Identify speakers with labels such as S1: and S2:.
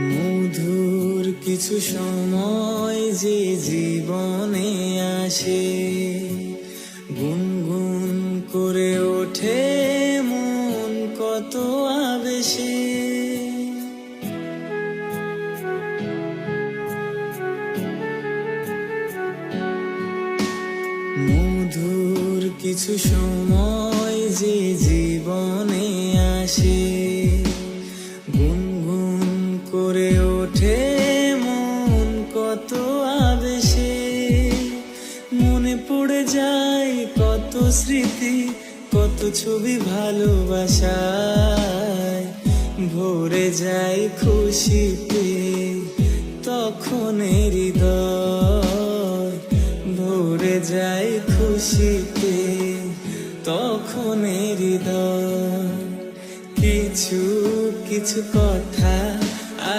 S1: মধুর কিছু সময় যে জীবনে আসে, গুনগুন করে ওঠে মন কত আবেশে। মধুর কিছু সময় যে জীবনে আসে, গুনগুন করে ওঠে মন কত আবেশে। মনে পড়ে যায় কত স্মৃতি, কত ছবি ভালোবাসায়, ভরে যায় খুশিতে তখন হৃদয়, ভরে যায় খুশিতে তখন হৃদয়। কিছু কিছু কথা